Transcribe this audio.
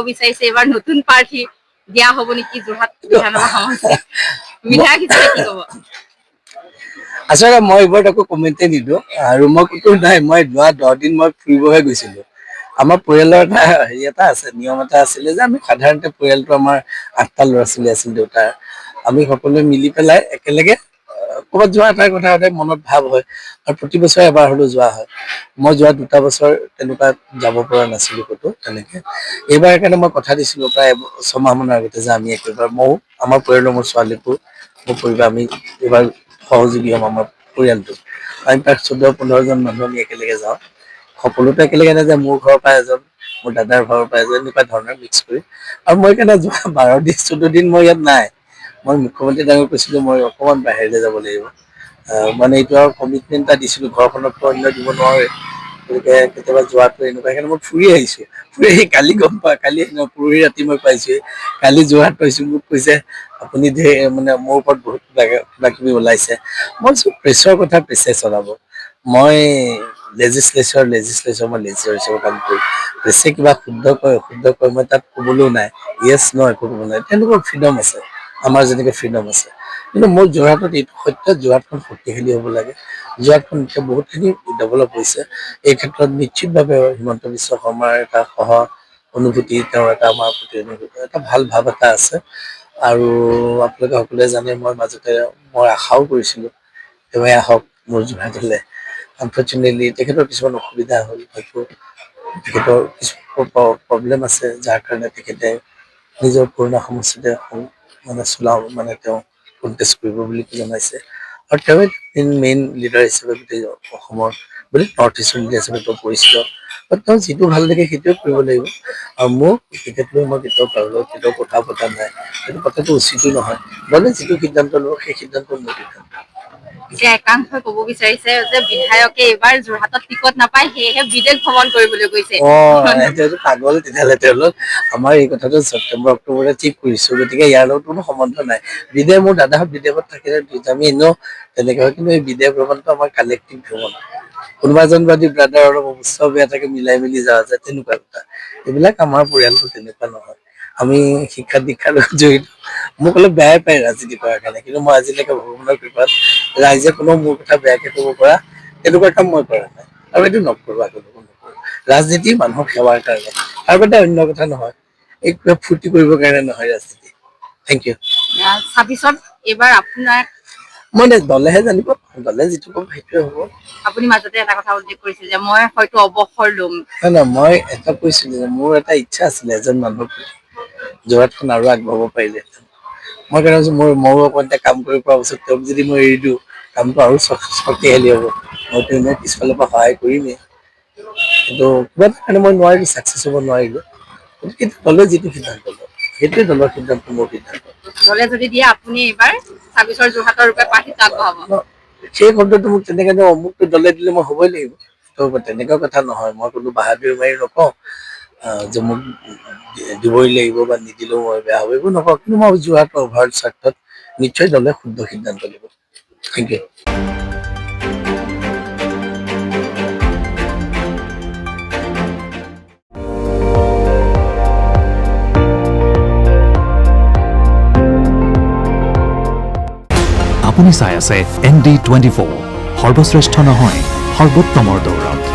বিচাৰিছে এবাৰ নতুন প্ৰাৰ্থী দিয়া হ'ব নেকি যোৰহাট বিধানসভা সমষ্টিত বিধায়ক হিচাপে কি ক'ব? আচলতে মই এইবাৰ একো কমেণ্টে নিদিওঁ আৰু মই ক'তো নাই, মই যোৱা 10 দিন মই ফুৰিবহে গৈছিলোঁ। আমাৰ পৰিয়ালৰ এটা আছে, নিয়ম এটা আছিলে যে আমি সাধাৰণতে পৰিয়ালটো আমাৰ 8টা ল'ৰা ছোৱালী আছিল দেউতাৰ, আমি সকলোৱে মিলি পেলাই একেলগে ক'ৰবাত যোৱা এটা কথা সদায় মনত ভাৱ হয় আৰু প্ৰতি বছৰে এবাৰ হ'লেও যোৱা হয়। মই যোৱা 2টা বছৰ তেনেকুৱা যাব পৰা নাছিলোঁ ক'তো তেনেকে। এইবাৰ সেইকাৰণে মই কথা দিছিলোঁ প্ৰায় 6 মাহ মানৰ আগতে যে আমি একেবাৰে ময়ো আমাৰ পৰিয়ালৰ মোৰ ছোৱালীকো মোৰ পৰিবাৰ আমি এইবাৰ সহযোগী হ'ম আমাৰ পৰিয়ালটো। আমি প্ৰায় 14-15 জন মানুহ আমি একেলগে যাওঁ। সকলোতো একেলগে নাযায়, মোৰ ঘৰৰ পৰা এজন, মোৰ দাদাৰ ঘৰৰ পৰা এজন, এনেকুৱা ধৰণৰ মিক্স কৰি। আৰু মই সেইকাৰণে যোৱা 12 দিন 14 দিন মই ইয়াত নাই। মই মুখ্যমন্ত্ৰী ডাঙৰীয়াক কৈছিলোঁ মই অকণমান বাহিৰলৈ যাব লাগিব। মানে এইটো আৰু কমিটমেণ্ট এটা দিছিলোঁ, ঘৰখনততো অন্য দিব নোৱাৰোৱে। গতিকে কেতিয়াবা যোৱাটো এনেকুৱা, সেইকাৰণে মই ফুৰি আহিছোঁ। ফুৰি আহি কালি গম কালি পৰহি ৰাতি মই পাইছোঁহি। কালি যোৰহাট পাইছোঁ, মোক কৈছে আপুনি মানে মোৰ ওপৰত বহুত কিবা কিবি ওলাইছে। মই কৈছোঁ প্ৰেছৰ কথা প্ৰেছে চলাব। মই লেজিছলেচাৰ মই লেজিছলেচাৰ কাম কৰোঁ। প্ৰেছে কিবা শুদ্ধ কয় অশুদ্ধ কয় মই তাত ক'বলৈও নাই। য়েছ ন একো ক'ব নাই, তেওঁলোকৰ ফ্ৰীডম আছে, আমাৰ যেনেকে ফ্ৰীডম আছে। কিন্তু মোৰ যোৰহাটত এইটো সত্য, যোৰহাটখন শক্তিশালী হ'ব লাগে। যোৰহাটখন এতিয়া বহুতখিনি ডেভেলপ হৈছে। এই ক্ষেত্ৰত নিশ্চিতভাৱে হিমন্ত বিশ্ব শৰ্মাৰ এটা অনুভূতি, তেওঁৰ এটা আমাৰ প্ৰতি এটা ভাল ভাৱ এটা আছে। আৰু আপোনালোকে সকলোৱে জানে মই মাজতে মই আশাও কৰিছিলোঁ তেওঁ আহক মোৰ যোৰহাটলৈ। আনফৰ্চুনেটলি তেখেতৰ কিছুমান অসুবিধা হ'ল, হয়তো তেখেতৰ কিছু প্ৰব্লেম আছে, যাৰ কাৰণে তেখেতে নিজৰ পুৰণা সমষ্টিতে মানে মানে তেওঁ কণ্টেষ্ট কৰিব বুলি জনাইছে। আৰু তেওঁ মেইন লিডাৰ হিচাপে গোটেই অসমৰ নৰ্থ ইষ্টৰ লিডাৰ হিচাপে তেওঁ পৰিচিত। তেওঁ যিটো ভাল লাগে সেইটোৱে কৰিব লাগিব। আৰু মোক তেখেত লৈ মই কেতিয়াও কথা পতা নাই, সেইটো কথাটো উচিতো নহয়। দলে যিটো সিদ্ধান্ত ল'ব সেই সিদ্ধান্ত মোৰ সিদ্ধান্ত। এতিয়া একাংশই ক'ব বিচাৰিছে যে বিধায়কে এইবাৰ যোৰহাটত টিকট নাপায়, সেয়েহে বিদেশ ভ্ৰমণ কৰিবলৈ গৈছে। সেইটো পাগল তেতিয়াহ'লে তেওঁলোক। আমাৰ এই কথাটো ছেপ্টেম্বৰ অক্টোবৰতে ঠিক কৰিছোঁ, গতিকে ইয়াৰ লগত কোনো সম্বন্ধ নাই। মোৰ দাদাহঁত বিদেশত থাকিলে আমি এনেও তেনেকে হয়, কিন্তু এই বিদেশ ভ্ৰমণটো আমাৰ কালেক্টিভ ভ্ৰমণ। কোনোবা এজন যদি ব্ৰাদাৰ অলপ অৱস্থা বেয়া থাকে মিলাই মিলি যোৱা যায়, তেনেকুৱা কথা। এইবিলাক আমাৰ পৰিয়ালটো তেনেকুৱা নহয়। আমি শিক্ষা দীক্ষাৰ লগত জড়িত। মোক অলপ বেয়াই পায় ৰাজনীতি কৰাৰ কাৰণে, কিন্তু মই আজিলৈকে ভগৱানৰ কৃপাত ৰাইজে কোনো মোৰ কথা বেয়াকে ক'ব পৰা তেনেকুৱা কাম মই কৰা নাই, আৰু এইটো নকৰোঁ আগলৈও নকৰোঁ। ৰাজনীতি মানুহক সেৱাৰ কাৰণে, আৰু এটা অন্য কথা নহয়, এই কিবা ফূৰ্তি কৰিবৰ কাৰণে নহয় ৰাজনীতি। Thank U. 26ত এইবাৰ আপোনাৰ মই দলেহে জানিব, দলে যিটো ক'ব সেইটোৱে হ'ব। আপুনি মাজতে এটা কথা উল্লেখ কৰিছিল যে মই হয়তো অৱসৰ ল'ম। নাই মই এটা কৈছিলোঁ যে মোৰ এটা ইচ্ছা আছিলে এজন মানুহক যোৰহাটখন আৰু আগবঢ়াব পাৰিলে। মই কৈছোঁ ময়ো অকণ এতিয়া কাম কৰিব পৰা পিছত তেওঁক যদি মই এৰি দিওঁ, কামটো আৰু শক্তিশালী হ'ব। মইতো এনেও পিছফালৰ পৰা সহায় কৰিমেই, কিন্তু কিবা এটা কাৰণে মই নোৱাৰিলোঁ, ছাকচেছ হ'ব নোৱাৰিলোঁ। গতিকে দলে যিটো সিদ্ধান্ত লয় সেইটোৱে দলৰ সিদ্ধান্ত, মোৰ সিদ্ধান্ত। দলে যদি দিয়ে আপুনি এইবাৰ 26ৰ যোৰহাটৰ ৰূপে প্ৰাৰ্থীত্ব আগবঢ়াব? সেই শব্দটো মোক তেনেকে অমুকটো দলে দিলে মই হ'বই লাগিব, তেনেকুৱা কথা নহয়। মই কোনো বাহাদুৰি মাৰি নকওঁ যে মোক দিবই লাগিব বা নিদিলেও মই বেয়া হ'ব, এইবোৰ নকওঁ। কিন্তু মই যোৰহাটৰ অভাৰ স্বাৰ্থত নিশ্চয় দলে শুদ্ধ সিদ্ধান্ত ল'ব। Thank you. আপুনি চাই আছে ND24, সৰ্বশ্ৰেষ্ঠ নহয় সৰ্বোত্তমৰ দৌৰত।